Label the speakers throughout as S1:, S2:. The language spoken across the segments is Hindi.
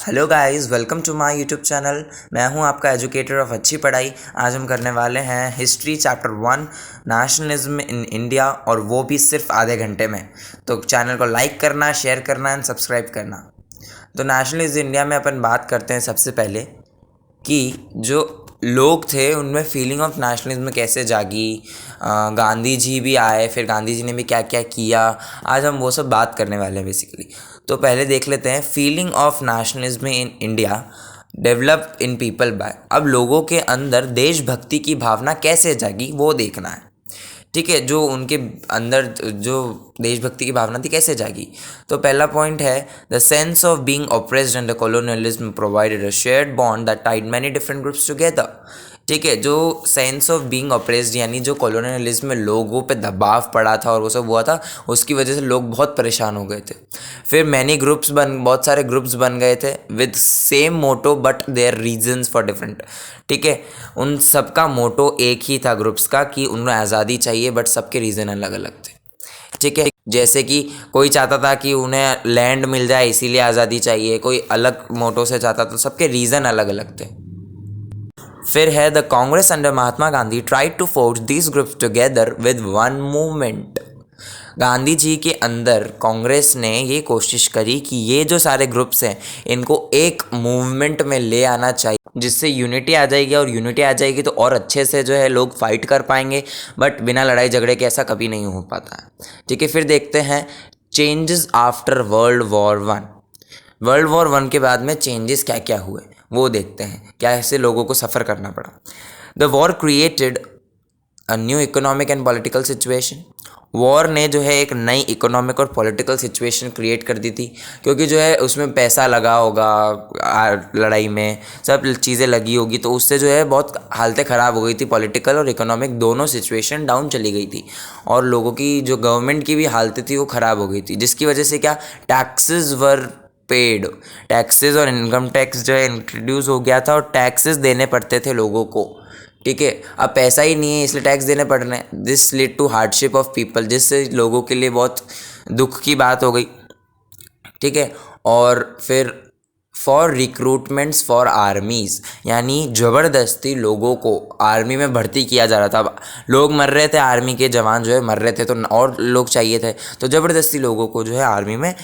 S1: Hello guys, welcome to my YouTube channel. मैं हूं आपका एजुकेटर ऑफ अच्छी पढ़ाई। आज हम करने वाले हैं history chapter 1 nationalism in India, और वो भी सिर्फ आधे घंटे में। तो चैनल को लाइक करना, शेयर करना एंड सब्सक्राइब करना। तो नेशनलिज्म इंडिया में अपन बात करते हैं सबसे पहले कि जो लोग थे उनमें फीलिंग ऑफ नेशनलिज्म कैसे जागी। गांधी जी भी आए, फिर गांधी जी ने भी क्या क्या किया, आज हम वो सब बात करने वाले हैं बेसिकली। तो पहले देख लेते हैं feeling of nationalism in India develop in people by. अब लोगों के अंदर देशभक्ति की भावना कैसे जागी वो देखना है। ठीक है, जो उनके अंदर जो देशभक्ति की भावना थी कैसे जागी। तो पहला पॉइंट है the sense of being oppressed under colonialism provided a shared bond that tied many different groups together. ठीक है, जो सेंस ऑफ बीइंग ऑप्रेस्ड यानी जो कॉलोनियलिज्म में लोगों पे दबाव पड़ा था और वो सब हुआ था, उसकी वजह से लोग बहुत परेशान हो गए थे। फिर बहुत सारे ग्रुप्स बन गए थे with same motto but their reasons for different. ठीक है, उन सबका मोटो एक ही था ग्रुप्स का कि उन्हें आज़ादी चाहिए, बट सबके रीज़न अलग अलग थे। ठीक है, जैसे कि कोई चाहता था कि उन्हें लैंड मिल जाए इसीलिए आज़ादी चाहिए, कोई अलग मोटो से चाहता था, सबके रीज़न अलग अलग थे। फिर है the Congress under Mahatma Gandhi tried to force these groups together with one movement. Gandhi ji के अंदर कांग्रेस ने ये कोशिश करी कि ये जो सारे ग्रुप्स हैं इनको एक मूवमेंट में ले आना चाहिए, जिससे यूनिटी आ जाएगी, और यूनिटी आ जाएगी तो और अच्छे से जो है लोग फाइट कर पाएंगे। बट बिना लड़ाई झगड़े के ऐसा कभी नहीं हो पाता है। ठीक है, फिर देखते हैं changes after world war one के बाद में चेंजेस क्या क्या हुए वो देखते हैं, क्या ऐसे लोगों को सफ़र करना पड़ा। The war created a new economic and political situation. War ने जो है एक नई इकोनॉमिक और पॉलिटिकल सिचुएशन क्रिएट कर दी थी, क्योंकि जो है उसमें पैसा लगा होगा, लड़ाई में सब चीज़ें लगी होगी, तो उससे जो है बहुत हालतें ख़राब हो गई थी। पॉलिटिकल और इकोनॉमिक दोनों सिचुएशन डाउन चली गई थी, और लोगों की जो गवर्नमेंट की भी हालतें थी वो ख़राब हो गई थी, जिसकी वजह से क्या टैक्सेस वर पेड। टैक्सेस और इनकम टैक्स जो है इंट्रोड्यूस हो गया था, और टैक्सेस देने पड़ते थे लोगों को। ठीक है, अब पैसा ही नहीं है इसलिए टैक्स देने पड़ रहे हैं। This lead to hardship of people, जिससे लोगों के लिए बहुत दुख की बात हो गई। ठीक है, और फिर फॉर रिक्रूटमेंट्स फॉर आर्मीज़, यानी ज़बरदस्ती लोगों को आर्मी में भर्ती किया जा रहा था। अब लोग मर रहे थे, आर्मी के जवान जो है मर रहे थे, तो और लोग चाहिए थे, तो ज़बरदस्ती लोगों को जो है आर्मी में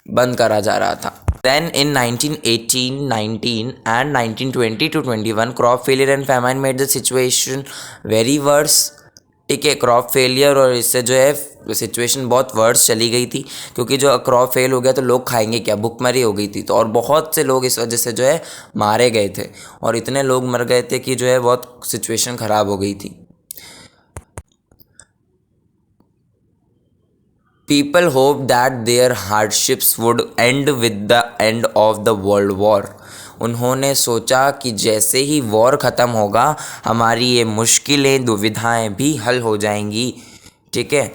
S1: बंद करा जा रहा था। Then in 1918, 19 and 1920 to 21, crop failure and famine made the situation very worse. ठीक है, क्रॉप फेलियर और इससे जो है सिचुएशन बहुत वर्स चली गई थी, क्योंकि जो क्रॉप फेल हो गया तो लोग खाएंगे क्या, भुखमरी हो गई थी। तो और बहुत से लोग इस वजह से जो है मारे गए थे, और इतने लोग मर गए थे कि जो है बहुत सिचुएशन ख़राब हो गई थी। People hoped that their hardships would end with the end of the world war. उन्होंने सोचा कि जैसे ही वॉर ख़त्म होगा हमारी ये मुश्किलें दुविधाएं भी हल हो जाएंगी। ठीक है,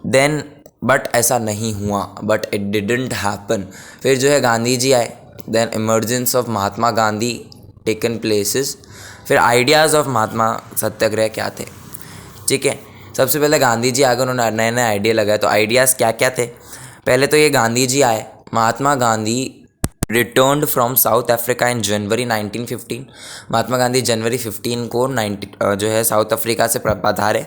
S1: देन बट ऐसा नहीं हुआ, बट इट डिडंट हैपन। फिर जो है गांधी जी आए, then emergence of Mahatma Gandhi taken places. फिर आइडियाज़ ऑफ महात्मा सत्याग्रह क्या थे। ठीक है, सबसे पहले गांधी जी आगे, उन्होंने नए नए आइडिया लगाए। तो आइडियाज़ क्या क्या थे, पहले तो ये गांधी जी आए, Mahatma Gandhi returned from South Africa in January 1915। Mahatma Gandhi जनवरी 15 को जो है साउथ अफ्रीका से पधारे।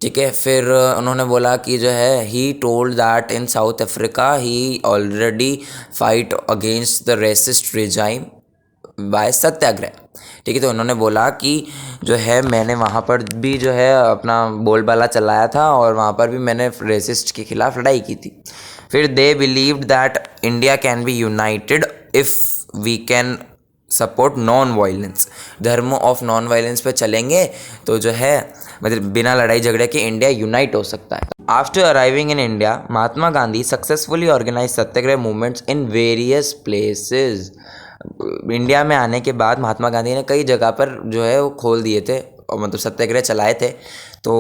S1: ठीक है, फिर उन्होंने बोला कि जो है he told that in South Africa he already fight against the racist regime by satyagraha. ठीक है, तो उन्होंने बोला कि जो है मैंने वहाँ पर भी जो है अपना बोलबाला चलाया था, और वहाँ पर भी मैंने रेसिस्ट के खिलाफ लड़ाई की थी। फिर they believed that India can be united if we can support non violence. धर्म ऑफ नॉन वायलेंस पे चलेंगे तो जो है मतलब बिना लड़ाई झगड़े के इंडिया यूनाइट हो सकता है। After arriving in India, Mahatma Gandhi successfully organise satyagraha movements in various places. India में आने के बाद महात्मा गांधी ने कई जगह पर जो है वो खोल दिए थे, और मतलब सत्याग्रह चलाए थे। तो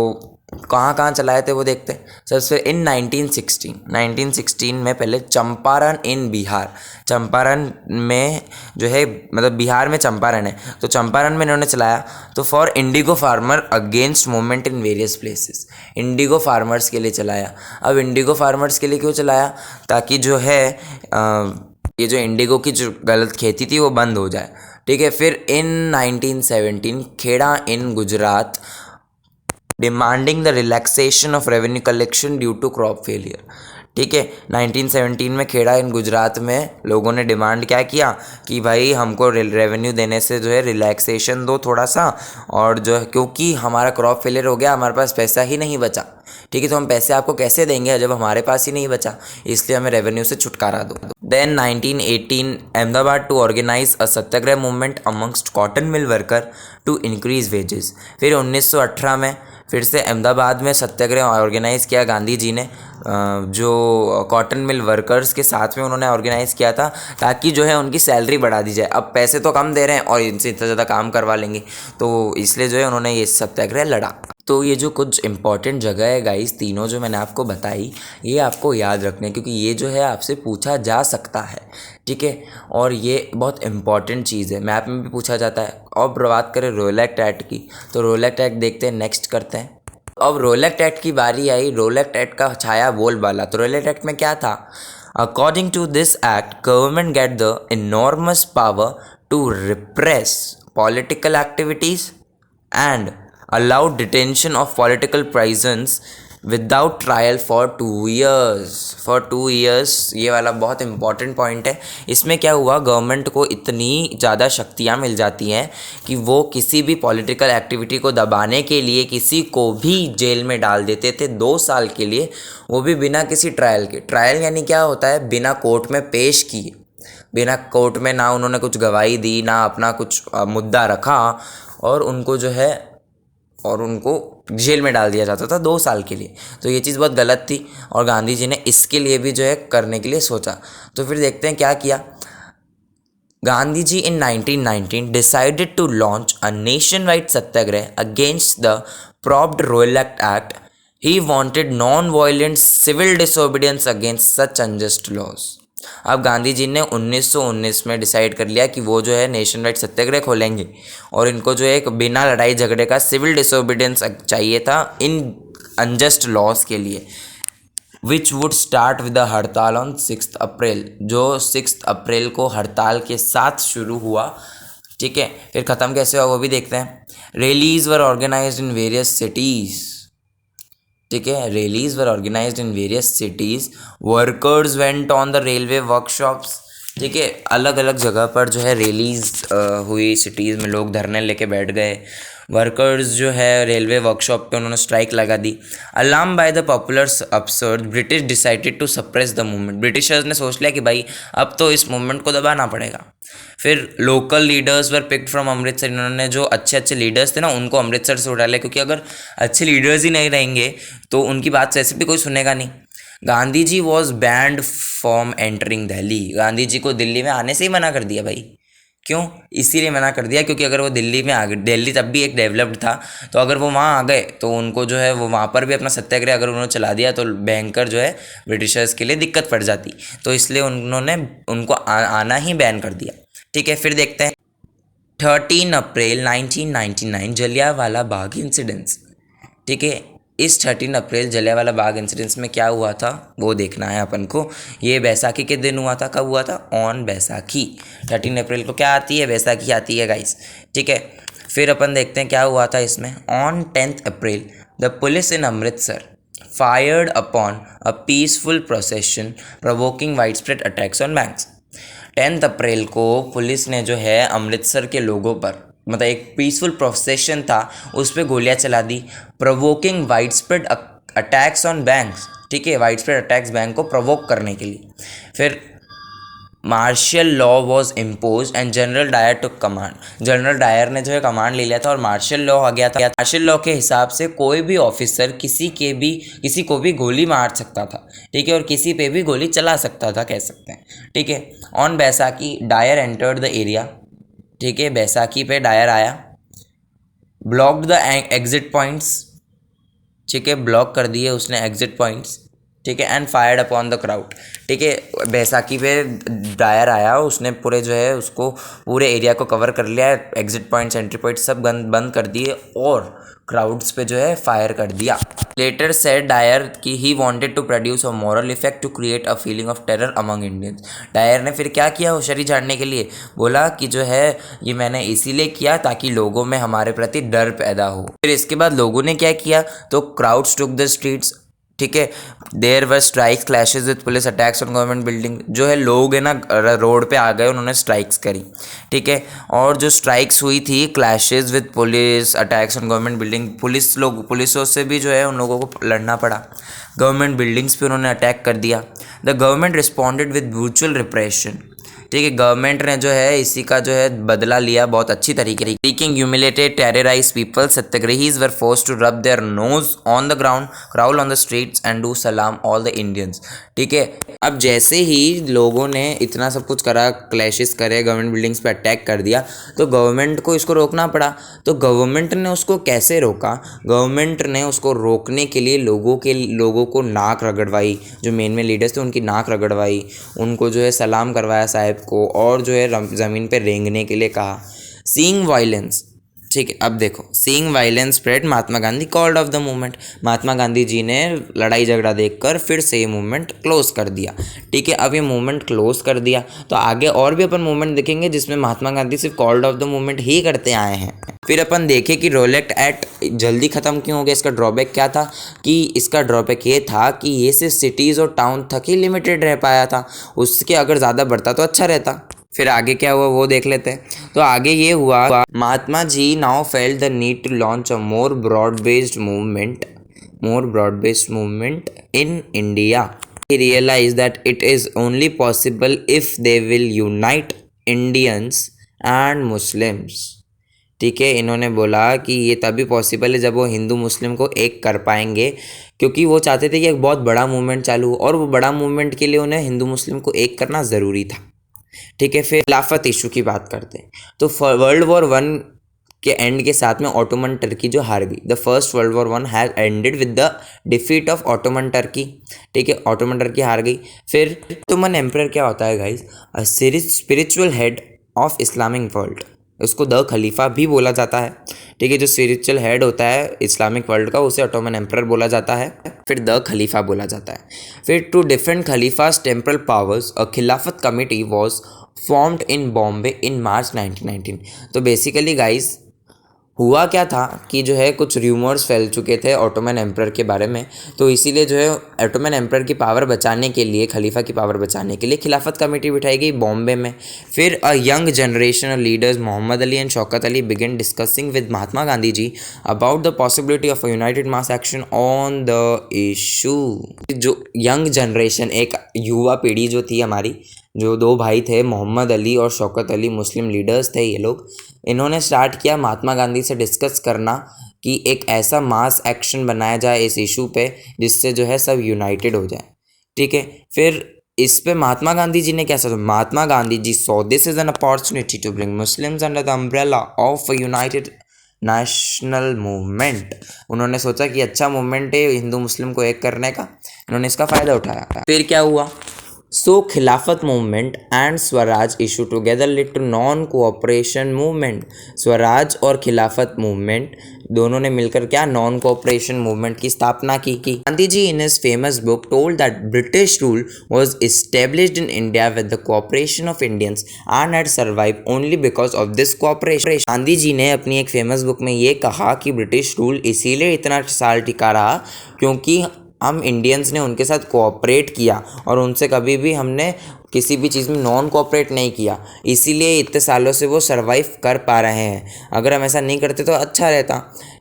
S1: कहाँ कहाँ चलाए थे वो देखते हैं। सबसे इन 1916 में पहले चंपारण इन बिहार, चंपारण में जो है मतलब बिहार में चंपारण है, तो चंपारण में इन्होंने चलाया। तो for Indigo farmer against movement in various places, Indigo farmers के लिए चलाया। अब इंडिगो फार्मर्स के लिए क्यों चलाया, ताकि जो है ये जो इंडिगो की जो गलत खेती थी वो बंद हो जाए। ठीक है, फिर in 1917 Kheda in Gujarat demanding the relaxation of revenue collection due to crop failure. ठीक है, 1917 में खेड़ा इन गुजरात में लोगों ने डिमांड क्या किया कि भाई हमको रेवेन्यू देने से जो है रिलैक्सेशन दो थोड़ा सा, और जो है क्योंकि हमारा क्रॉप फेलियर हो गया, हमारे पास पैसा ही नहीं बचा। ठीक है, तो हम पैसे आपको कैसे देंगे जब हमारे पास ही नहीं बचा, इसलिए हमें रेवेन्यू से छुटकारा दो। Then 1918 Ahmedabad to organise a satyagraha movement amongst cotton mill worker to increase wages. फिर 1918 में फिर से अहमदाबाद में सत्याग्रह ऑर्गेनाइज़ किया गांधी जी ने, जो कॉटन मिल वर्कर्स के साथ में उन्होंने ऑर्गेनाइज़ किया था, ताकि जो है उनकी सैलरी बढ़ा दी जाए। अब पैसे तो कम दे रहे हैं और इनसे इतना ज़्यादा काम करवा लेंगे, तो इसलिए जो है उन्होंने ये सत्याग्रह लड़ा। तो ये जो कुछ इंपॉर्टेंट जगह है गाइस, तीनों जो मैंने आपको बताई, ये आपको याद रखने, क्योंकि ये जो है आपसे पूछा जा सकता है। ठीक है, और ये बहुत इंपॉर्टेंट चीज़ है, मैप में भी पूछा जाता है। अब बात करें रोलेक्ट एक्ट की, तो रोलेक्ट एक्ट देखते हैं, नेक्स्ट करते हैं। अब रोलेक्ट एक्ट की बारी आई। रोलेक्ट एक्ट का छाया बोलबाला। तो रोलेक्ट एक्ट में क्या था? According to this act government get the enormous power to repress political activities and allowed detention of political prisoners without trial for 2 years। for 2 years, ये वाला बहुत इंपॉर्टेंट पॉइंट है। इसमें क्या हुआ, गवर्नमेंट को इतनी ज़्यादा शक्तियाँ मिल जाती हैं कि वो किसी भी पॉलिटिकल एक्टिविटी को दबाने के लिए किसी को भी जेल में डाल देते थे 2 साल के लिए, वो भी बिना किसी ट्रायल के। ट्रायल यानी क्या होता है? बिना कोर्ट में पेश किए, बिना कोर्ट में ना उन्होंने कुछ गवाही दी, ना अपना कुछ मुद्दा रखा, और उनको जो है और उनको जेल में डाल दिया जाता था 2 साल के लिए। तो ये चीज़ बहुत गलत थी और गांधी जी ने इसके लिए भी जो है करने के लिए सोचा। तो फिर देखते हैं क्या किया Gandhi ji. In 1919 decided to launch a nation wide satyagraha against the proposed Rowlatt Act. He wanted non violent civil disobedience against such unjust laws. अब गांधी जी ने 1919 में डिसाइड कर लिया कि वो जो है नेशन वाइड सत्याग्रह खोलेंगे, और इनको जो है एक बिना लड़ाई झगड़े का सिविल डिसोबीडियंस चाहिए था इन अनजस्ट लॉज के लिए, which would start with the हड़ताल ऑन 6 अप्रैल, जो 6 अप्रैल को हड़ताल के साथ शुरू हुआ। ठीक है, फिर ख़त्म कैसे हुआ वो भी देखते हैं। Rallies were organised in various cities. ठीक है, rallies were organised in various cities. Workers went on the railway workshops. ठीक है, अलग अलग जगह पर जो है रैलीज हुई, सिटीज़ में लोग धरने लेके बैठ गए। वर्कर्स जो है रेलवे वर्कशॉप पे उन्होंने स्ट्राइक लगा दी। Alarm by the populace upsurge, British decided to suppress the movement. Britishers ने सोच लिया कि भाई अब तो इस मूवमेंट को दबाना पड़ेगा। फिर local leaders were picked from Amritsar. इन्होंने जो अच्छे अच्छे लीडर्स थे ना, उनको अमृतसर से उठा लिया, क्योंकि अगर अच्छे लीडर्स ही नहीं रहेंगे तो उनकी बात वैसे भी कोई सुनेगा नहीं। Gandhi ji was banned from entering Delhi. Gandhi ji को दिल्ली में आने से ही मना कर दिया भाई। क्यों? इसीलिए मना कर दिया क्योंकि अगर वो दिल्ली में आ गए, दिल्ली तब भी एक डेवलप्ड था, तो अगर वो वहाँ आ गए तो उनको जो है वो वहाँ पर भी अपना सत्याग्रह अगर उन्होंने चला दिया तो भयंकर जो है ब्रिटिशर्स के लिए दिक्कत पड़ जाती। तो इसलिए उन्होंने उनको आना ही बैन कर दिया। ठीक है, फिर देखते हैं 13 अप्रैल 1999 जलियांवाला बाग इंसिडेंट्स। ठीक है, इस 13 अप्रैल जलियांवाला बाग इंसिडेंट्स में क्या हुआ था वो देखना है अपन को। ये बैसाखी के दिन हुआ था। कब हुआ था? ऑन बैसाखी। 13 अप्रैल को क्या आती है? बैसाखी आती है गाइस। ठीक है, फिर अपन देखते हैं क्या हुआ था इसमें। On 10 April the police in Amritsar fired upon a peaceful procession provoking wide spread attacks on banks. 10 April को पुलिस ने जो है अमृतसर के लोगों पर, मतलब एक पीसफुल प्रोसेशन था, उस पर गोलियां चला दी, provoking wide spread attacks on banks. ठीक है, वाइड स्प्रेड अटैक्स बैंक को प्रोवोक करने के लिए। फिर martial law was impose and general Dyer took command. General Dyer ने जो है कमांड ले लिया था और मार्शल लॉ आ गया था। मार्शल लॉ के हिसाब से कोई भी ऑफिसर किसी को भी गोली मार सकता था। ठीक है, और किसी पे भी गोली चला सकता था, कह सकते हैं। ठीक है, on Baisakhi Dyer entered the area. ठीक है, बैसाखी पे डायर आया, ब्लॉक्ड द एग्जिट पॉइंट्स। ठीक है, ब्लॉक कर दिए उसने एग्जिट पॉइंट्स। ठीक है, and fired upon the crowd. ठीक है, बैसाखी पे डायर आया, उसने पूरे जो है उसको पूरे एरिया को कवर कर लिया, एग्जिट पॉइंट एंट्री पॉइंट सब बंद कर दिए और क्राउड्स पे जो है फायर कर दिया। लेटर सेड डायर कि he wanted to produce a moral effect to create a feeling of terror among Indians. Dyer ने फिर क्या किया होशियारी झाड़ने के लिए, बोला कि जो है ये मैंने इसीलिए किया ताकि लोगों में हमारे प्रति डर पैदा हो। फिर इसके बाद लोगों ने क्या किया, तो क्राउड्स टुक द स्ट्रीट्स। ठीक है, there were strikes, clashes with police, attacks on government building. जो है लोग है ना रोड पे आ गए, उन्होंने स्ट्राइक्स करी। ठीक है, और जो स्ट्राइक्स हुई थी, clashes with police, attacks on government building, पुलिसों से भी जो है उन लोगों को लड़ना पड़ा। गवर्नमेंट बिल्डिंग्स पे उन्होंने अटैक कर दिया। The government responded with brutal repression. ठीक है, गवर्नमेंट ने जो है इसी का जो है बदला लिया बहुत अच्छी तरीके से। Seeking humiliated, terrorized people, satyagrahis were forced to rub their nose on the ground, crawl on the streets and do salam all the Indians। ठीक है, अब जैसे ही लोगों ने इतना सब कुछ करा, क्लैशेस करे, गवर्नमेंट बिल्डिंग्स पे अटैक कर दिया, तो गवर्नमेंट को इसको रोकना पड़ा। तो गवर्नमेंट ने उसको कैसे रोका, गवर्नमेंट ने उसको रोकने के लिए लोगों को नाक रगड़वाई, जो मेन लीडर्स थे उनकी नाक रगड़वाई, उनको जो है सलाम करवाया साहिब को, और जो है ज़मीन पे रेंगने के लिए कहा। Seeing violence. ठीक है, अब देखो, seeing violence spread, Mahatma Gandhi called off the movement. Mahatma Gandhi ji ने लड़ाई झगड़ा देखकर फिर से ये मूवमेंट क्लोज कर दिया। ठीक है, अब ये मूवमेंट क्लोज कर दिया तो आगे और भी अपन मूवमेंट देखेंगे जिसमें महात्मा गांधी सिर्फ कॉल्ड ऑफ द मूवमेंट ही करते आए हैं। फिर अपन देखें कि रोलेट एक्ट जल्दी ख़त्म क्यों हो गया, इसका ड्रॉबैक क्या था। कि इसका ड्रॉबैक ये था कि ये सिर्फ सिटीज़ और टाउन तक ही लिमिटेड रह पाया था, उसके अगर ज़्यादा बढ़ता तो अच्छा रहता। फिर आगे क्या हुआ वो देख लेते हैं। तो आगे ये हुआ, Mahatma ji now felt the need to launch a more broad based movement in India. He realized that it is only possible if they will unite Indians and Muslims। ठीक है, इन्होंने बोला कि ये तभी पॉसिबल है जब वो हिंदू मुस्लिम को एक कर पाएंगे, क्योंकि वो चाहते थे कि एक बहुत बड़ा मूवमेंट चालू हो और वो बड़ा मूवमेंट के लिए उन्हें हिंदू मुस्लिम को एक करना ज़रूरी था। ठीक है, फिर खिलाफत इशू की बात करते हैं। तो वर्ल्ड वॉर वन के एंड के साथ में ऑटोमन टर्की जो हार गई, the first world war one has ended with the defeat of Ottoman Turkey. ठीक है, ऑटोमन टर्की हार गई। फिर ऑटोमन एम्परर क्या होता है guys, a spiritual head of Islamic world, उसको द खलीफा भी बोला जाता है। ठीक है, जो स्पिरिचुअल हेड होता है इस्लामिक वर्ल्ड का उसे ऑटोमन एम्परर बोला जाता है, फिर द खलीफा बोला जाता है। फिर to defend Khalifa's temporal powers a Khilafat committee was formed in Bombay in March 1919। तो बेसिकली गाइज हुआ क्या था कि जो है कुछ र्यूमर्स फैल चुके थे ऑटोमन एम्परर के बारे में, तो इसीलिए जो है ऑटोमन एम्परर की पावर बचाने के लिए, खलीफा की पावर बचाने के लिए खिलाफत कमेटी बिठाई गई बॉम्बे में। फिर a young generation of leaders Mohammad Ali and Shaukat Ali begin discussing with Mahatma Gandhi ji about the possibility of a united mass action on the issue. जो यंग जनरेशन, एक युवा पीढ़ी जो थी हमारी, जो दो भाई थे मोहम्मद अली और शौकत अली, मुस्लिम लीडर्स थे ये लोग, इन्होंने स्टार्ट किया महात्मा गांधी से डिस्कस करना कि एक ऐसा मास एक्शन बनाया जाए इस इशू पे जिससे जो है सब यूनाइटेड हो जाए। ठीक है, फिर इस पे महात्मा गांधी जी ने क्या सोचा, Mahatma Gandhi ji saw this is an opportunity to bring Muslims under the umbrella of a united national movement. उन्होंने सोचा कि अच्छा मूवमेंट है हिंदू मुस्लिम को एक करने का, उन्होंने इसका फ़ायदा उठाया। फिर क्या हुआ, so Khilafat movement and swaraj issue together led to non cooperation movement. Swaraj और खिलाफत मूवमेंट दोनों ने मिलकर क्या, नॉन कोऑपरेशन मूवमेंट की स्थापना की। Gandhi ji in his famous book told that British rule was established in India with the cooperation of Indians and had survive only because of this cooperation. Gandhi ji ने अपनी एक फेमस बुक में ये कहा कि ब्रिटिश रूल इसीलिए इतना साल टिका रहा क्योंकि हम इंडियंस ने उनके साथ कोऑपरेट किया और उनसे कभी भी हमने किसी भी चीज़ में नॉन कोऑपरेट नहीं किया, इसीलिए इतने सालों से वो सरवाइव कर पा रहे हैं। अगर हम ऐसा नहीं करते तो अच्छा रहता।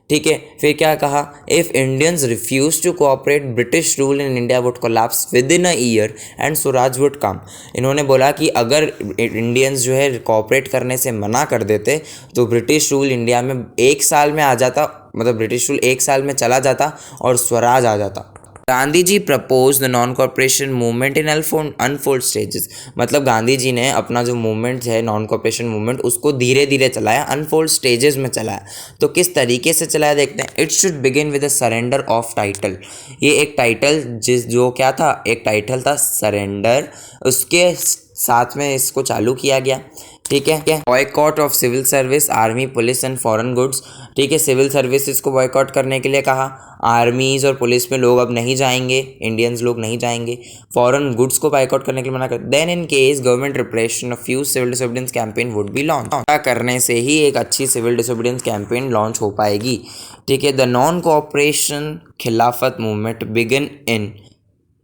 S1: ठीक है, फिर क्या कहा, if Indians refuse to cooperate British rule in India would collapse with in a year and swaraj would come. इन्होंने बोला कि अगर इंडियंस जो है कोऑपरेट करने से मना कर देते तो ब्रिटिश रूल इंडिया में एक साल में आ जाता, मतलब ब्रिटिश रूल एक साल में चला जाता और स्वराज आ जाता। Gandhi ji propose the non cooperation movement in unfold stages, मतलब गांधी जी ने अपना जो मूवमेंट है नॉन कॉर्पोरेशन मूवमेंट उसको धीरे धीरे चलाया, अनफोल्ड स्टेजेस में चलाया। तो किस तरीके से चलाया देखते हैं। It should begin with the surrender of title, ये एक टाइटल जो क्या था, एक टाइटल था सरेंडर, उसके साथ में इसको चालू किया गया। ठीक है, boycott of civil service, army, police and foreign goods. ठीक है, सिविल सर्विसेज को बॉयकॉट करने के लिए कहा, आर्मीज और पुलिस में लोग अब नहीं जाएंगे, इंडियंस लोग नहीं जाएंगे, फॉरेन गुड्स को बॉयकॉट करने के लिए मना कर। Then in case government repression of few civil disobedience campaign would be launch, करने से ही एक अच्छी सिविल डिसोबीडियंस कैंपेन लॉन्च हो पाएगी। ठीक है, द नॉन कोऑपरेशन खिलाफत मूवमेंट बिगिन इन,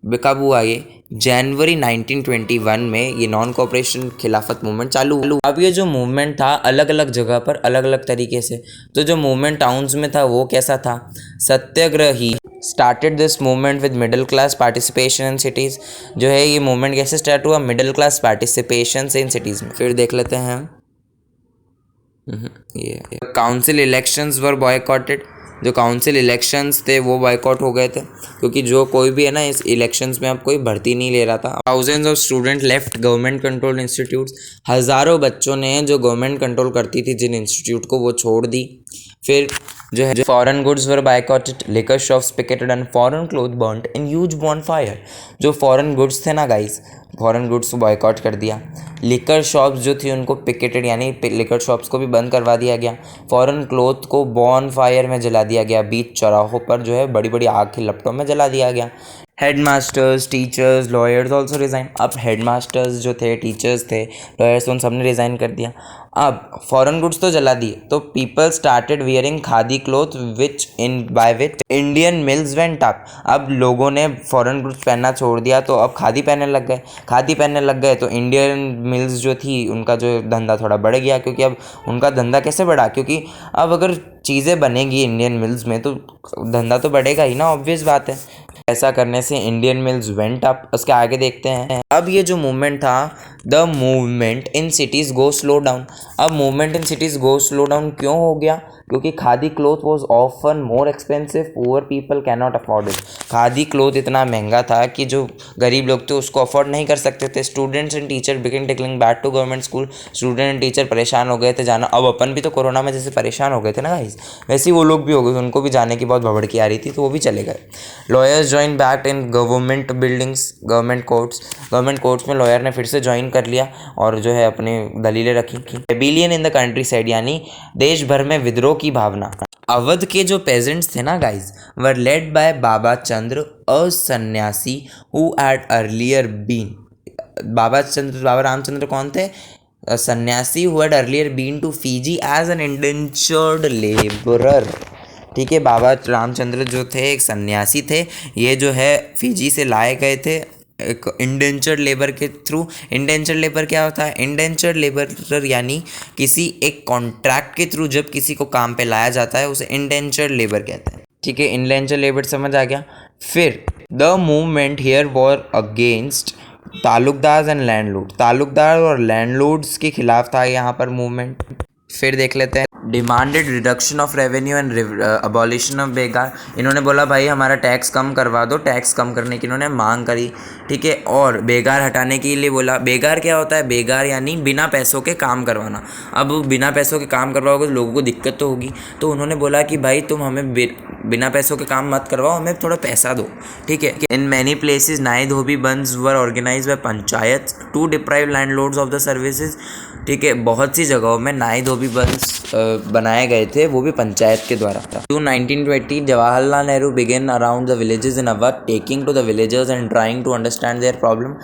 S1: कब हुआ ये, जनवरी 1921 में ये नॉन कोऑपरेशन खिलाफत मूवमेंट चालू। अब ये जो मूवमेंट था अलग अलग जगह पर अलग अलग तरीके से, तो जो मूवमेंट टाउन्स में था वो कैसा था, satyagrahi started this movement with middle class participation in cities. जो है ये मूवमेंट कैसे स्टार्ट हुआ, मिडिल क्लास पार्टिसिपेशन से इन सिटीज़ में। फिर देख लेते हैं ये काउंसिल इलेक्शंस वर बॉयकॉटेड, जो काउंसिल इलेक्शंस थे वो बॉयकॉट हो गए थे, क्योंकि जो कोई भी है ना इस इलेक्शंस में अब कोई भर्ती नहीं ले रहा था। Thousands of student left government controlled institutes, हज़ारों बच्चों ने जो गवर्नमेंट कंट्रोल करती थी जिन इंस्टीट्यूट को वो छोड़ दी। फिर जो है foreign goods were बायकॉटेड, liquor shops picketed and foreign cloth burned in huge bonfire. जो फॉरेन गुड्स थे ना गाइस, फॉरेन गुड्स को बॉयकॉट कर दिया। लिकर शॉप्स जो थी उनको पिकेटेड यानी लिकर शॉप्स को भी बंद करवा दिया गया। फॉरेन क्लोथ को बॉन फायर में जला दिया गया, बीच चौराहों पर जो है बड़ी बड़ी आग की लपटों में जला दिया गया। Headmasters, teachers, lawyers also resign. अब हेडमास्टर्स जो थे, टीचर्स थे, लॉयर्स, उन सब ने रिज़ाइन कर दिया। अब फॉरेन गुड्स तो जला दिए, तो people started wearing khadi cloth which Indian mills went up. अब लोगों ने फॉरेन गुड्स पहनना छोड़ दिया तो अब खादी पहनने लग गए। खादी पहनने लग गए तो इंडियन मिल्स जो थी उनका जो धंधा थोड़ा बढ़ गया, क्योंकि अब उनका धंधा कैसे बढ़ा, क्योंकि अब अगर चीज़ें बनेगी इंडियन मिल्स में तो धंधा तो बढ़ेगा ही ना, ऑब्वियस बात है। ऐसा करने से इंडियन मिल्स वेंट अप। उसके आगे देखते हैं। अब ये जो मूवमेंट था, the movement in cities go slow down. अब movement in cities go slow down क्यों हो गया, क्योंकि khadi cloth was often more expensive, poor people can not afford it. Khadi cloth इतना महंगा था कि जो गरीब लोग थे उसको अफोर्ड नहीं कर सकते थे। Students and teacher begin trickling back to government school. Student and teacher परेशान हो गए थे जाना। अब अपन भी तो कोरोना में जैसे परेशान हो गए थे ना गाइस, वैसे ही वो लोग भी हो गए, उनको भी जाने की बहुत भबड़की आ रही थी तो वो भी चले गए। Lawyers join back in government buildings, government courts में लॉयर ने फिर से ज्वाइन कर लिया और जो है अपनी दलीलें रखी। Rebellion in the country side, यानी देश भर में विद्रोह की भावना। अवध के जो पेजेंट्स थे ना guys, were led by Baba Chandra, a sanyasi who had earlier been. Baba Ramchandra कौन थे, sanyasi who had earlier been to Fiji as an indentured labourer. ठीक है, बाबा रामचंद्र जो थे एक सन्यासी थे, ये जो है फीजी से लाए गए थे एक इंडेंचर्ड लेबर के थ्रू। इंडेंचर्ड लेबर क्या होता है, इंडेंचर्ड लेबरर यानी किसी एक कॉन्ट्रैक्ट के थ्रू जब किसी को काम पे लाया जाता है उसे इंडेंचर्ड लेबर कहते हैं। ठीक है, इंडेंचर्ड लेबर समझ आ गया। फिर the movement here war against Talukdar and landlord. Talukdar और लैंडलॉर्ड्स के खिलाफ था यहाँ पर मूवमेंट। फिर देख लेते हैं। Demanded reduction of revenue and abolition of begar. इन्होंने बोला भाई हमारा टैक्स कम करवा दो, टैक्स कम करने की इन्होंने मांग करी। ठीक है, और बेगार हटाने के लिए बोला। बेगार क्या होता है, बेगार यानी बिना पैसों के काम करवाना। अब बिना पैसों के काम करवाओगे तो लोगों को दिक्कत तो होगी, तो उन्होंने बोला कि भाई तुम हमें बिना पैसों के काम मत करवाओ, हमें थोड़ा पैसा दो। ठीक है, इन many places nai dhobi bandhs were organise by panchayat to deprive landlords of the services. ठीक है, बहुत सी जगहों में नाई धोबी बंस बनाए गए थे, वो भी पंचायत के द्वारा। June 1920 Jawaharlal Nehru began around the villages in Awadh, taking to the villagers and trying to understand their problem.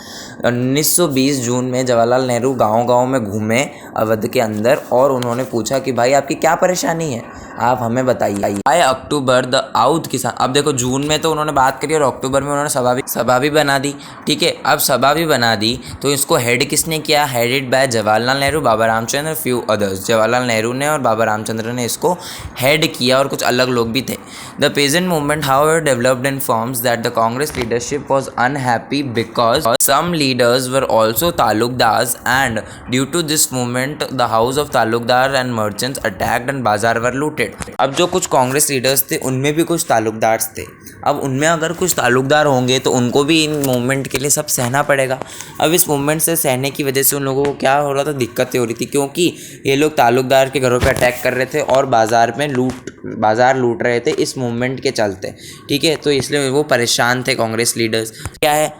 S1: 1920 June में जवाहरलाल नेहरू गांव-गांव में घूमे अवध के अंदर और उन्होंने पूछा कि भाई आपकी क्या परेशानी है, आप हमें बताइए। बाय अक्टूबर द आउध किसान। अब देखो जून में तो उन्होंने बात करी और अक्टूबर में उन्होंने सभा भी बना दी। ठीक है, अब सभा भी बना दी तो इसको हेड किसने किया, headed by Jawaharlal Nehru, Baba Ramchandra, few others. Jawaharlal Nehru ने और और बाबा रामचंद्र ने इसको हेड किया और कुछ अलग लोग भी थे। The peasant movement however developed in forms that the Congress leadership was unhappy because some leaders were also taluqdars and due to this movement the house of taluqdar and merchants attacked and bazaar were looted. अब जो कुछ कांग्रेस लीडर्स थे उनमें भी कुछ तालुकदार्स थे। अब उनमें अगर कुछ तालुकदार होंगे तो उनको भी इन मूवमेंट के लिए सब सहना पड़ेगा। अब इस मूवमेंट से सहने की वजह से उन लोगों को क्या हो रहा था, दिक्कतें हो रही थी, क्योंकि ये लोग तालुकदार के घरों पे अटैक कर रहे थे और बाज़ार लूट रहे थे इस मूवमेंट के चलते। ठीक है, तो इसलिए वो परेशान थे कांग्रेस लीडर्स। क्या है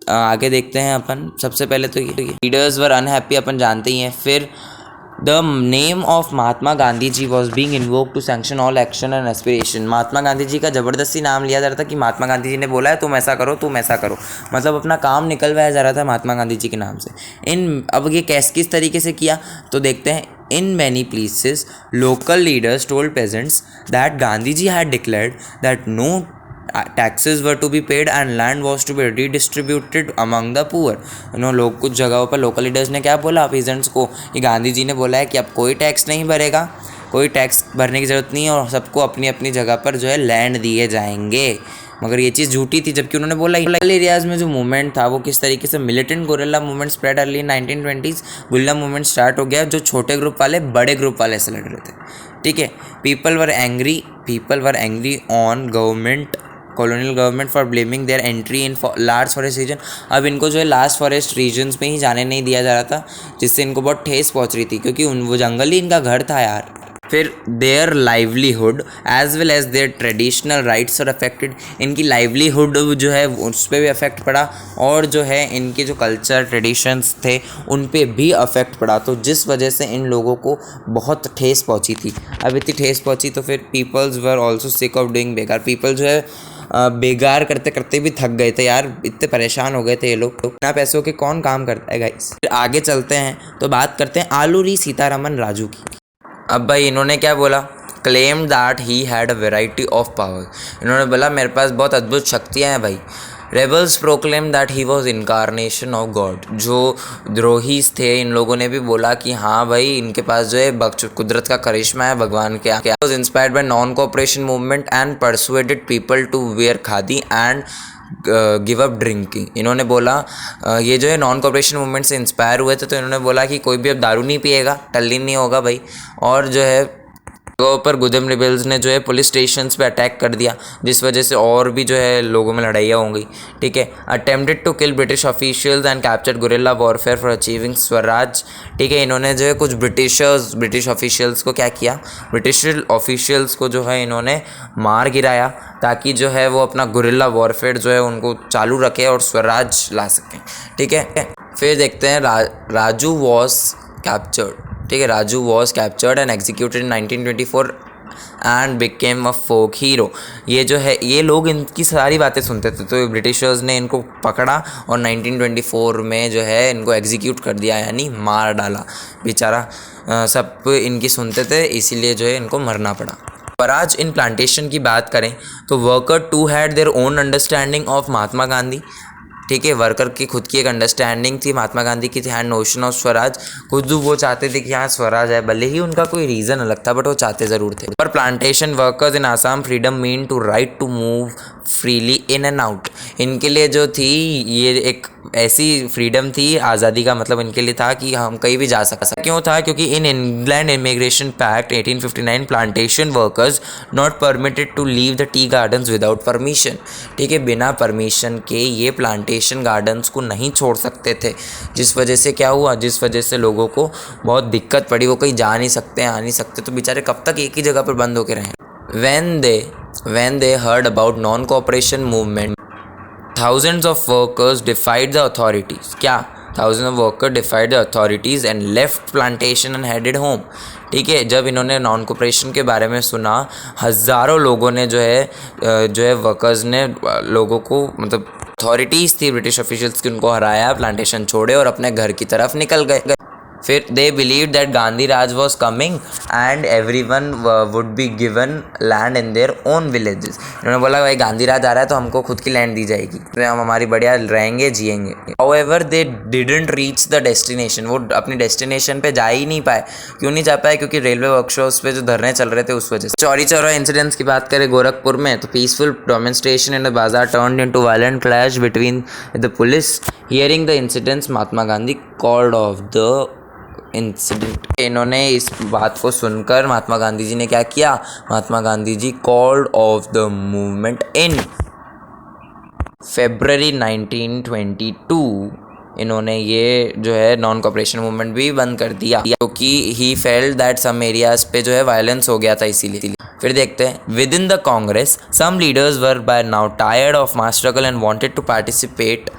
S1: आगे देखते हैं अपन। सबसे पहले तो लीडर्स वर अनहैप्पी अपन जानते ही हैं। फिर the name of Mahatma Gandhi ji was being invoke to sanction all action and aspiration. Mahatma Gandhi ji का ज़बरदस्ती नाम लिया जा रहा था कि महात्मा गांधी जी ने बोला है तुम ऐसा करो, तुम ऐसा करो, मतलब अपना काम निकलवाया जा रहा था महात्मा गांधी जी के नाम से। अब ये किस तरीके से किया तो देखते हैं। In many places, local leaders told peasants that Gandhiji had declared that no taxes were to be paid and land was to be redistributed among the poor। लोग कुछ जगहों पर लोकल लीडर्स ने क्या बोला peasants को कि गांधी जी ने बोला है कि अब कोई टैक्स नहीं भरेगा, कोई टैक्स भरने की ज़रूरत नहीं है और सबको अपनी अपनी जगह पर जो है लैंड दिए जाएंगे। मगर ये चीज़ झूठी थी, जबकि उन्होंने बोला लोकल एरियाज़ में जो मूवमेंट था वो किस तरीके से militant guerrilla movement spread early in 1920s। Guerrilla movement start हो गया जो छोटे ग्रुप वाले बड़े ग्रुप वाले से लड़ रहे थे। ठीक है, people were angry on government colonial government for blaming there entry in large forest region. अब इनको जो है लार्ज फॉरेस्ट रीजन्स में ही जाने नहीं दिया जा रहा था, जिससे इनको बहुत ठेस पहुंच रही थी, क्योंकि वो जंगल ही इनका घर था यार। फिर their livelihood as well as their traditional rights are affected. इनकी लाइवलीहुड जो है उस पर भी अफेक्ट पड़ा और जो है इनके जो कल्चर ट्रेडिशंस थे उन पे भी अफेक्ट पड़ा, तो जिस वजह से इन लोगों को बहुत ठेस पहुंची थी। अब इतनी ठेस पहुंची तो फिर peoples were also sick of doing begar. People जो है बेगार करते करते भी थक गए थे यार, इतने परेशान हो गए थे ये लोग। बिना पैसों के कौन काम करता है गाइस। फिर आगे चलते हैं तो बात करते हैं आलूरी सीतारामन राजू की। अब भाई इन्होंने क्या बोला, claim that he had a variety of power. इन्होंने बोला मेरे पास बहुत अद्भुत शक्तियाँ हैं भाई। Rebels proclaim that he was incarnation of God. जो द्रोहीस थे इन लोगों ने भी बोला कि हाँ भाई इनके पास जो है कुदरत का करिश्मा है, भगवान के क्या। Was inspired by non cooperation movement and persuaded people to wear khadi and give up drinking. इन्होंने बोला ये जो है नॉन कोऑपरेशन मूवमेंट से इंस्पायर हुए थे, तो इन्होंने बोला कि कोई भी अब दारू नहीं पिएगा, टल्लीन नहीं होगा भाई। और जो है पर गुदम रिबेल्स ने जो है पुलिस स्टेशंस पे अटैक कर दिया, जिस वजह से और भी जो है लोगों में लड़ाइयाँ हो गई। ठीक है, attempted to kill British officials and captured guerrilla warfare for achieving swaraj. ठीक है, इन्होंने जो है कुछ ब्रिटिश ऑफिशियल्स को क्या किया, ब्रिटिश ऑफिशियल्स को जो है इन्होंने मार गिराया ताकि जो है वो अपना गुरिल्ला वॉरफेयर जो है उनको चालू रखे और स्वराज ला सकें। ठीक है, फिर देखते हैं राजू वॉज कैप्चर्ड। ठीक है, Raju was captured and executed in 1924 and became a folk hero. ये जो है ये लोग इनकी सारी बातें सुनते थे, तो ब्रिटिशर्स ने इनको पकड़ा और 1924 में जो है इनको एग्जीक्यूट कर दिया, यानी मार डाला। बेचारा सब इनकी सुनते थे, इसीलिए जो है इनको मरना पड़ा। पर आज इन प्लांटेशन की बात करें तो worker too had their own understanding of Mahatma Gandhi. ठीक है, वर्कर की खुद की एक अंडरस्टैंडिंग थी महात्मा गांधी की, थी हैंड नोशन ऑफ स्वराज। खुद वो चाहते थे कि हाँ स्वराज है, भले ही उनका कोई रीज़न अलग था बट वो चाहते ज़रूर थे। पर plantation workers in Assam freedom mean to right to move freely in and out. इनके लिए जो थी ये एक ऐसी फ्रीडम थी, आज़ादी का मतलब इनके लिए था कि हम कहीं भी जा सकते। क्यों था, क्योंकि in England immigration pact 1859 plantation workers not permitted to leave the tea gardens without permission. ठीक है, बिना परमिशन के ये प्लांटेशन गार्डन्स को नहीं छोड़ सकते थे, जिस वजह से क्या हुआ, जिस वजह से लोगों को बहुत दिक्कत पड़ी। वो कहीं जा नहीं सकते, आ नहीं सकते, तो बेचारे कब तक एक ही जगह पर बंद होकर रहें। When they heard about non-cooperation movement, thousands of workers defied the authorities. क्या? Thousands of workers defied the authorities and left plantation and headed home. ठीक है, जब इन्होंने नॉन कोऑपरेशन के बारे में सुना, हज़ारों लोगों ने जो है वर्कर्स ने लोगों को, मतलब अथॉरिटीज़ थी ब्रिटिश ऑफिशियल्स की, उनको हराया, प्लांटेशन छोड़े और अपने घर की तरफ निकल गए। फिर they believe that Gandhi Raj was coming and every one would be given land in their own villages. इन्होंने बोला भाई गांधी राज आ रहा है तो हमको खुद की लैंड दी जाएगी, तो हम हमारी बढ़िया रहेंगे जिएंगे। However they didn't reach the destination, वो अपनी डेस्टिनेशन पे जा ही नहीं पाए। क्यों नहीं जा पाए? क्योंकि रेलवे वर्कशॉप्स पे जो धरने चल रहे थे उस वजह से। चौरी चौरा इंसिडेंट्स की बात करें गोरखपुर में, तो पीसफुल डेमोन्स्ट्रेशन इन द बाजार turned into violent clash between the police. Hearing the incidents Mahatma Gandhi called off the incident. इन्होंने इस बात को सुनकर महात्मा गांधी जी ने क्या किया? Mahatma Gandhi ji called off the movement in February 1922। इन्होंने ये जो है नॉन कॉपरेशन मूवमेंट भी बंद कर दिया क्योंकि he felt that some areas पे जो है वायलेंस हो गया था इसीलिए। फिर देखते हैं with in the Congress some leaders were by now tired of mass struggle and wanted to participate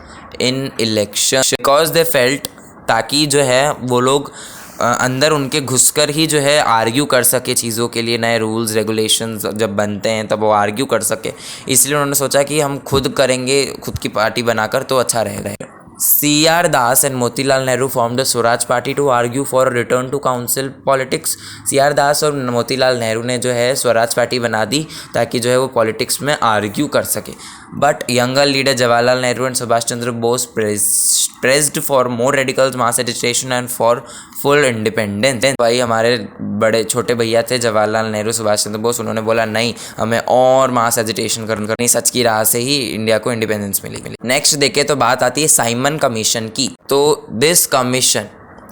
S1: in election because they felt, ताकि जो है वो लोग अंदर उनके घुसकर ही जो है आर्ग्यू कर सके चीज़ों के लिए। नए रूल्स रेगुलेशंस जब बनते हैं तब वो आर्ग्यू कर सके, इसलिए उन्होंने सोचा कि हम खुद करेंगे, खुद की पार्टी बनाकर तो अच्छा रहेगा। C.R. Das and Motilal Nehru form the Swaraj party to argue for return to council politics. C.R. Das और मोतीलाल नेहरू ने जो है स्वराज पार्टी बना दी ताकि जो है वो पॉलिटिक्स में आर्ग्यू कर सके। But younger leader Jawaharlal Nehru and Subhash Chandra Bose pressed for more radical mass agitation and for full independence. भाई हमारे बड़े छोटे भैया थे जवाहरलाल नेहरू सुभाष चंद्र बोस, उन्होंने बोला नहीं, हमें और मास एजिटेशन करनी, सच की राह से ही इंडिया को इंडिपेंडेंस मिली। नेक्स्ट देखें तो बात आती है साइमन कमीशन की। तो दिस कमीशन,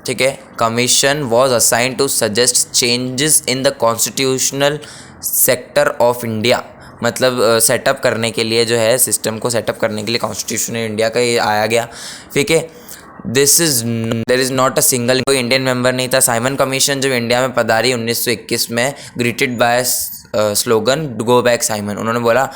S1: ठीक है, commission was assigned to suggest changes in the constitutional sector of India. मतलब सेटअप करने के लिए जो है सिस्टम को सेटअप करने के लिए कॉन्स्टिट्यूशन इंडिया का ये आया गया। ठीक है, there is not a single, कोई इंडियन मेंबर नहीं था। साइमन कमीशन जब इंडिया में पधारी 1921 में, greeted by slogan go back Simon. उन्होंने बोला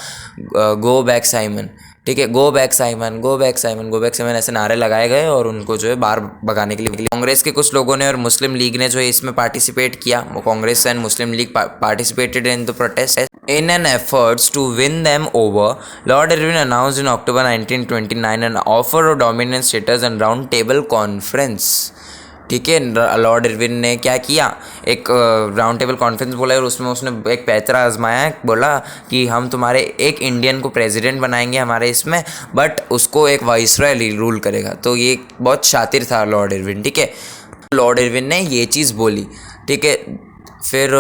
S1: गो बैक साइमन, ठीक है, go back Simon, go back Simon, go back Simon, ऐसे नारे लगाए गए और उनको जो है बाहर भगाने के लिए। कांग्रेस के कुछ लोगों ने और मुस्लिम लीग ने जो है इसमें पार्टिसिपेट किया। Congress and Muslim league participated in the protest in an efforts to win them over. Lord Irwin announced in October 1929 an offer of dominant status and round table conference। ठीक है, लॉर्ड इरविन ने क्या किया? एक राउंड टेबल कॉन्फ्रेंस बोला और उसमें उसने एक पैतरा आजमाया, बोला कि हम तुम्हारे एक इंडियन को प्रेसिडेंट बनाएंगे हमारे इसमें, बट उसको एक वाइसरॉय रूल करेगा। तो ये बहुत शातिर था लॉर्ड इरविन। ठीक है, लॉर्ड इरविन ने ये चीज़ बोली। ठीक है, फिर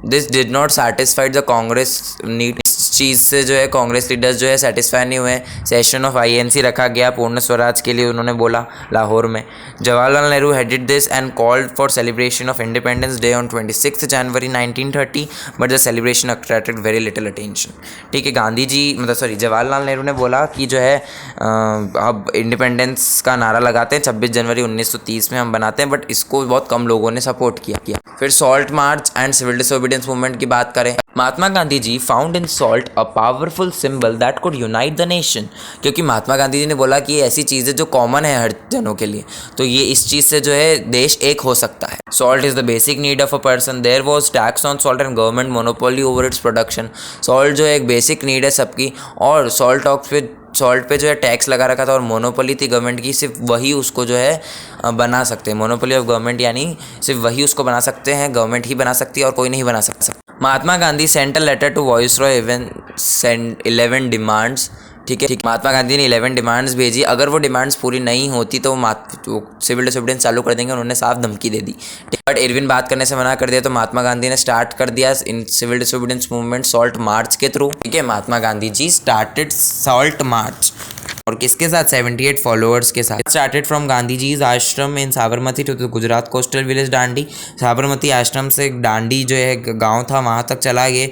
S1: this did not satisfied the Congress need. इस चीज़ से जो है कांग्रेस लीडर्स जो है सेटिस्फाई नहीं हुए। सेशन ऑफ INC रखा गया पूर्ण स्वराज के लिए, उन्होंने बोला लाहौर में। Jawaharlal Nehru headed this and called for celebration of independence day on 26 January 1930, but the celebration attracted very little attention. ठीक है, गांधी जी जवाहरलाल नेहरू ने बोला कि जो है अब इंडिपेंडेंस का नारा लगाते हैं, 26 जनवरी 1930 में हम बनाते हैं, बट इसको बहुत कम लोगों ने सपोर्ट किया। फिर salt march and civil disobedience movement की बात करें, Mahatma Gandhi ji found in salt a powerful symbol that could unite the nation. क्योंकि महात्मा गांधी जी ने बोला कि ये ऐसी चीज़ है जो कॉमन है हर जनों के लिए, तो ये इस चीज़ से जो है देश एक हो सकता है। Salt is the basic need of a person, there was tax on salt and government monopoly over its production. Salt जो है एक बेसिक नीड है सबकी, और सॉल्ट पे जो है टैक्स लगा रखा था और मोनोपोली थी गवर्नमेंट की, सिर्फ वही उसको जो है बना सकते हैं। मोनोपोली ऑफ गवर्नमेंट यानी सिर्फ वही उसको बना सकते हैं, गवर्नमेंट ही बना सकती है और कोई नहीं बना सकता। Mahatma Gandhi sent a letter to viceroy even send 11 demands. ठीक है, महात्मा गांधी ने 11 डिमांड्स भेजी। अगर वो डिमांड्स पूरी नहीं होती तो सिविल डिसोबीडियंस चालू कर देंगे, उन्होंने साफ धमकी दे दी। बट इरविन बात करने से मना कर दिया, तो महात्मा गांधी ने स्टार्ट कर दिया in civil disobedience movement salt march के थ्रू। ठीक है, Mahatma Gandhi ji started salt march, और किसके साथ? 78 फॉलोअर्स के साथ। Started from Gandhi ji's ashram in Sabarmati to the Gujarat coastal village Dandi. Sabarmati Ashram से डांडी जो है गांव था, वहाँ तक चला ये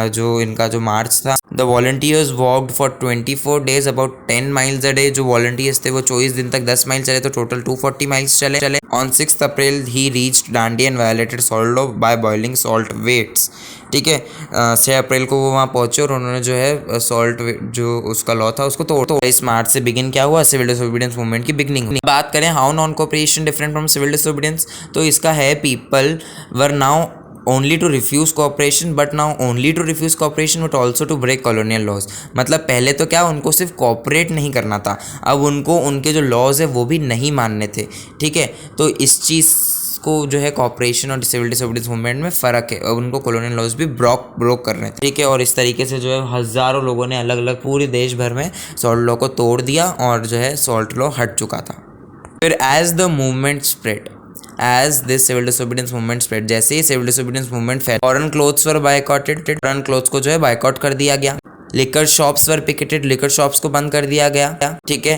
S1: जो इनका जो मार्च था। The volunteers walked for 24 days about 10 miles a day। जो वॉलंटियर्स थे वो 24 दिन तक 10 माइल चले, तो टोटल 240 miles चले। On 6 April he reached Dandi and violated salt law by boiling salt waters. ठीक है, 6 अप्रैल को वो वहाँ पहुँचे और उन्होंने जो है सॉल्ट जो उसका लॉ था उसको तोड़। इस मार्च से बिगिन क्या हुआ? सिविल डिसोबीडियंस मूवमेंट की बिगनिंग हुई। बात करें how non cooperation different from civil disobedience, तो इसका है people were now only to refuse cooperation, but now only to refuse cooperation but also to break colonial laws. मतलब पहले तो क्या उनको सिर्फ कोऑपरेट नहीं करना था, अब उनको उनके जो लॉज है वो भी नहीं मानने थे। ठीक है, तो इस चीज़ को जो है कॉपरेशन और सिविल डिसोबीडियंस मूवमेंट में फ़र्क है, और उनको कॉलोनियल लॉज भी ब्रोक कर रहे थे, ठीक है। और इस तरीके से जो है हज़ारों लोगों ने अलग अलग पूरे देश भर में सॉल्ट लॉ को तोड़ दिया और जो है सॉल्ट लॉ हट चुका था। फिर as the movement spread, as this civil disobedience movement spread, जैसे ही सिविल डिसोबीडियंस मूवमेंट फैला, foreign clothes were boycotted, foreign clothes को जो है बायकॉट कर दिया गया। Liquor shops were picketed, liquor shops को बंद कर दिया गया, ठीक है।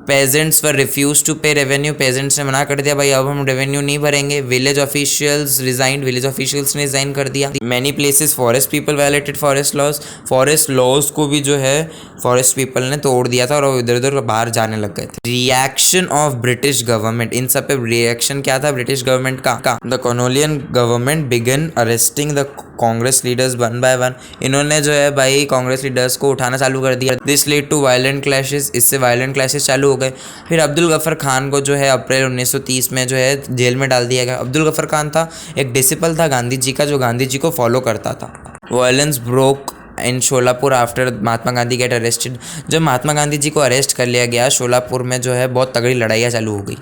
S1: Peasants were refuse to pay revenue, peasants ने मना कर दिया भाई अब हम रेवेन्यू नहीं भरेंगे। Village officials resign, village officials ने रिजाइन कर दिया। Many places forest people violated forest laws, forest laws को भी जो है फॉरेस्ट पीपल ने तोड़ दिया था और वो इधर उधर बाहर जाने लग गए थे। रिएक्शन ऑफ ब्रिटिश गवर्नमेंट, इन सब पे रिएक्शन क्या था ब्रिटिश गवर्नमेंट का? The colonial government began arresting the Congress leaders one by one, इन्होंने जो है भाई कांग्रेस लीडर्स को उठाना चालू कर दिया। This lead to violent clashes, इससे वायलेंट क्लैशेस चालू हो गए। फिर अब्दुल गफर खान को जो है अप्रैल 1930 में जो है जेल में डाल दिया गया। अब्दुल गफर खान था एक डिसिपल था गांधी जी का, जो गांधी जी को फॉलो करता था। Violence broke in Sholapur after Mahatma Gandhi get arrested, जब महात्मा गांधी जी को अरेस्ट कर लिया गया शोलापुर में जो है बहुत तगड़ी लड़ाइयाँ चालू हो गई।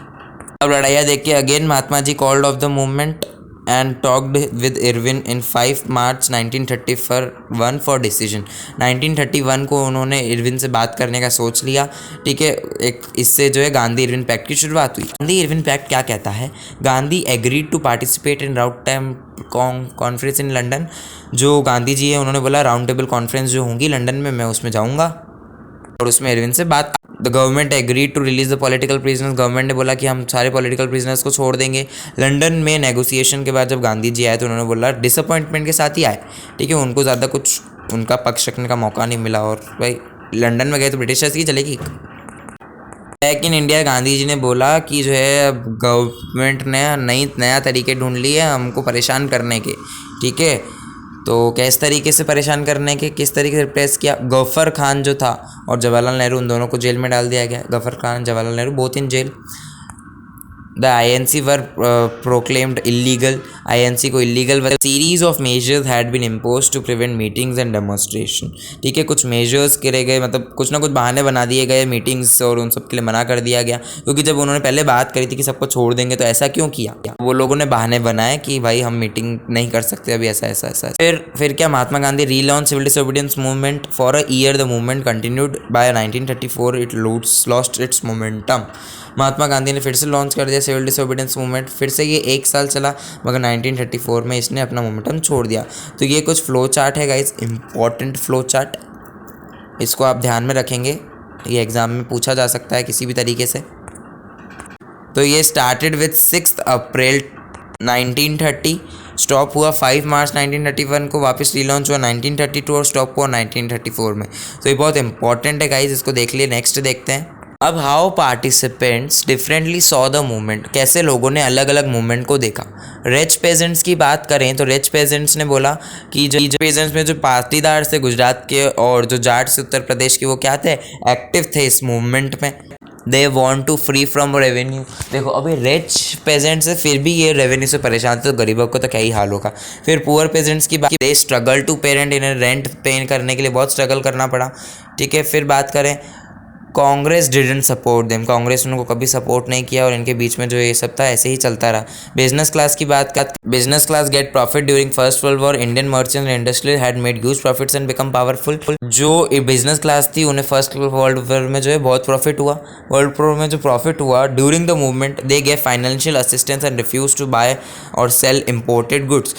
S1: अब लड़ाइयाँ देख के again Mahatma ji called off the movement and talked with Irvin in 5 March 1931 for decision। 1931 को उन्होंने इरविन से बात करने का सोच लिया, ठीक है। एक इससे जो है गांधी इरविन पैक्ट की शुरुआत हुई। गांधी इरविन पैक्ट क्या कहता है? Gandhi agreed to participate in round time conference in London, जो गांधी जी है उन्होंने बोला राउंड टेबल कॉन्फ्रेंस जो होंगी लंदन में मैं उसमें जाऊँगा और उसमें इरविन से बात। The government agreed to release the political prisoners, government ने बोला कि हम सारे पॉलिटिकल प्रिजनर्स को छोड़ देंगे। लंदन में नेगोशिएशन के बाद जब गांधी जी आए तो उन्होंने बोला डिसअपॉइंटमेंट के साथ ही आए, ठीक है। उनको ज़्यादा कुछ उनका पक्ष रखने का मौका नहीं मिला और भाई लंदन में गए तो ब्रिटिशर्स की चलेगी। Back in India Gandhi ji ने बोला कि जो है गवर्नमेंट ने नया तरीके ढूंढ लिए हमको परेशान करने के, ठीक है। तो किस तरीके से परेशान करने के, किस तरीके से रिप्रेस किया? गफर खान जो था और जवाहरलाल नेहरू, उन दोनों को जेल में डाल दिया गया। Ghaffar Khan, Jawaharlal Nehru both in jail. The INC were proclaimed illegal, INC को illegal. Series of measures had been impose to prevent meetings and demonstration, ठीक है। कुछ मेजर्स करे गए, मतलब कुछ ना कुछ बहाने बना दिए गए मीटिंग्स और उन सब के लिए मना कर दिया गया, क्योंकि जब उन्होंने पहले बात करी थी कि सबको छोड़ देंगे तो ऐसा क्यों किया? वो लोगों ने बहाने बनाए कि भाई हम मीटिंग नहीं कर सकते अभी, ऐसा ऐसा ऐसा। फिर क्या Mahatma Gandhi relaunch civil disobedience movement for a year. The movement continued by 1934 it lost its momentum. Mahatma Gandhi ने फिर से लॉन्च कर दिया सिविल डिसोबीडियंस मूवमेंट, फिर से ये 1 साल चला मगर 1934 में इसने अपना मोमेंटम छोड़ दिया। तो ये कुछ फ्लो चार्ट है गाइस, इंपॉर्टेंट फ्लो चार्ट, इसको आप ध्यान में रखेंगे, ये एग्ज़ाम में पूछा जा सकता है किसी भी तरीके से। तो ये स्टार्टेड विथ 6 अप्रैल 1930, स्टॉप हुआ 5 मार्च 1931 को, वापस रीलॉन्च हुआ 1932 और स्टॉप हुआ 1934 में। तो ये बहुत इंपॉर्टेंट है गाइस, इसको देख लिए। नेक्स्ट देखते हैं अब how participants differently saw the movement, कैसे लोगों ने अलग अलग मूवमेंट को देखा। रिच पेजेंट्स की बात करें तो रिच पेजेंट्स ने बोला कि जो पेजेंट्स में जो पाटीदार थे गुजरात के और जो जाट से उत्तर प्रदेश के, वो क्या थे? एक्टिव थे इस मूवमेंट में। They want to free from revenue. देखो अभी रिच पेजेंट्स है फिर भी ये रेवेन्यू से परेशान थे, तो गरीबों को तो क्या ही हाल होगा। फिर पुअर पेजेंट्स की बात, दे स्ट्रगल टू पेरेंट, इन्हें रेंट पे करने के लिए बहुत स्ट्रगल करना पड़ा, ठीक है। फिर बात करें Congress didn't support them, Congress उनको कभी सपोर्ट नहीं किया और इनके बीच में जो ये सब था ऐसे ही चलता रहा। बिजनेस क्लास की बात कर, business class gate profit during first world war, Indian merchants and industrial had made huge profits and become powerful. जो बिजनेस क्लास थी उन्हें फर्स्ट वर्ल्ड वॉर में जो है बहुत प्रॉफिट हुआ। वर्ल्ड वॉर में जो प्रॉफिट हुआ during the movement, they gave financial assistance and refuse to buy और सेल इम्पोर्टेड गुड्स।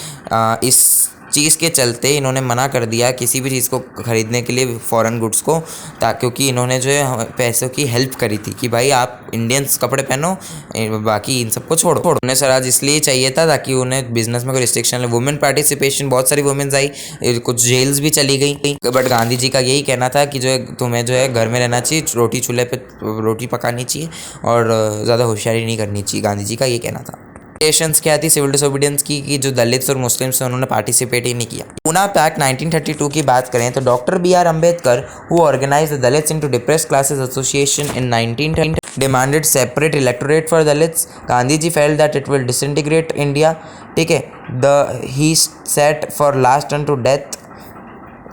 S1: इस चीज़ के चलते इन्होंने मना कर दिया किसी भी चीज़ को खरीदने के लिए फॉरेन गुड्स को, क्योंकि इन्होंने जो है पैसों की हेल्प करी थी कि भाई आप इंडियंस कपड़े पहनो, बाकी इन सबको छोड़ो। उन्हें स्वराज इसलिए चाहिए था ताकि उन्हें बिजनेस में कोई रिस्ट्रिक्शन है। वुमेन पार्टिसिपेशन, बहुत सारी वुमेन्स आई, कुछ जेल्स भी चली गई, बट गांधी जी का यही कहना था कि जो है तुम्हें जो है घर में रहना चाहिए, रोटी चूल्हे पे रोटी पकानी चाहिए और ज़्यादा होशियारी नहीं करनी चाहिए। गांधी जी का ये कहना था। क्या थी सिविल डिसोबीडियंस की कि जो दलित्स और मुस्लिम्स हैं उन्होंने पार्टिसिपेट ही नहीं किया। पूना पैक्ट 1932 की बात करें तो doctor BR Ambedkar who organise the Dalits into depressed classes association in 1910 demanded separate electorate for Dalits. Gandhi ji felt that it will disintegrate India, ठीक है। He set for last turn to death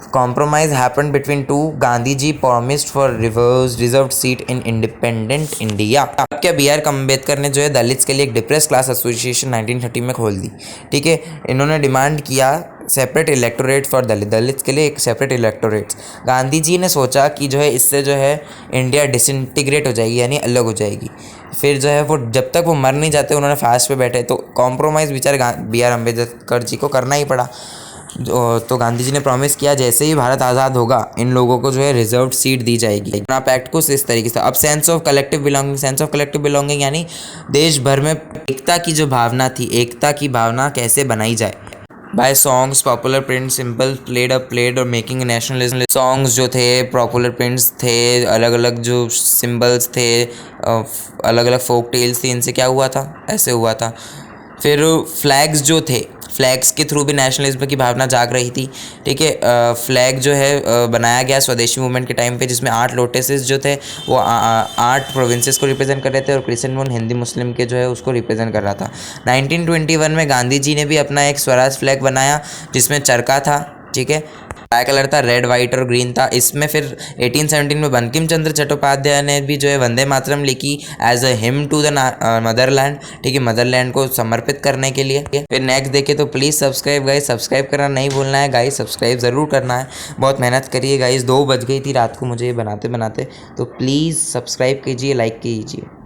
S1: compromise happened between two. Gandhi ji promised for reserved seat in independent India. अब क्या बी आर अम्बेडकर ने जो है दलित्स के लिए एक डिप्रेस क्लास एसोसिएशन 1930 में खोल दी। ठीक है, इन्होंने डिमांड किया सेपरेट इलेक्टोरेट फॉर दलित्स के लिए एक सेपरेट इलेक्टोरेट्स। गांधी जी ने सोचा कि जो है इससे जो है इंडिया डिसइंटीग्रेट हो जाएगी, यानी अलग हो जाएगी। फिर जो है वो जब तक वो मर नहीं जाते उन्होंने फास्ट पे बैठे, तो कॉम्प्रोमाइज़ बेचारे बी आर अम्बेडकर जी को करना ही पड़ा। तो गांधी जी ने प्रॉमिस किया जैसे ही भारत आज़ाद होगा इन लोगों को जो है रिजर्व्ड सीट दी जाएगी। आप एक्ट को इस तरीके से, अब सेंस ऑफ कलेक्टिव बिलोंगिंग यानी देश भर में एकता की जो भावना थी, एकता की भावना कैसे बनाई जाए। By songs, popular print, simple played और मेकिंग नेशनलिज्म। सॉन्ग्स जो थे, पॉपुलर प्रिंट्स थे, अलग अलग जो सिंबल्स थे, अलग अलग फोक टेल्स थी, इनसे क्या हुआ था, ऐसे हुआ था। फिर फ्लैग्स जो थे, फ्लैग्स के थ्रू भी नेशनलिज्म की भावना जाग रही थी। ठीक है, फ्लैग जो है बनाया गया स्वदेशी मूवमेंट के टाइम पे, जिसमें 8 लोटसेस जो थे वो 8 प्रोविंसेस को रिप्रेजेंट कर रहे थे और क्रिश्चियन मून हिंदी मुस्लिम के जो है उसको रिप्रेजेंट कर रहा था। 1921 में गांधी जी ने भी अपना एक स्वराज फ्लैग बनाया जिसमें चरखा था। ठीक है, ब्लैक कलर था, रेड वाइट और ग्रीन था। इसमें फिर 1817 में बंकिम चंद्र चट्टोपाध्याय ने भी जो है वंदे मातरम लिखी as a hymn to the motherland. ठीक है, मदरलैंड को समर्पित करने के लिए। फिर नेक्स्ट देखे तो प्लीज़ सब्सक्राइब गाइस, सब्सक्राइब करना नहीं भूलना है गाइस, सब्सक्राइब ज़रूर करना है। बहुत मेहनत करिए गाइस, 2 बज गई थी रात को मुझे ये बनाते बनाते, तो प्लीज़ सब्सक्राइब कीजिए, लाइक कीजिए।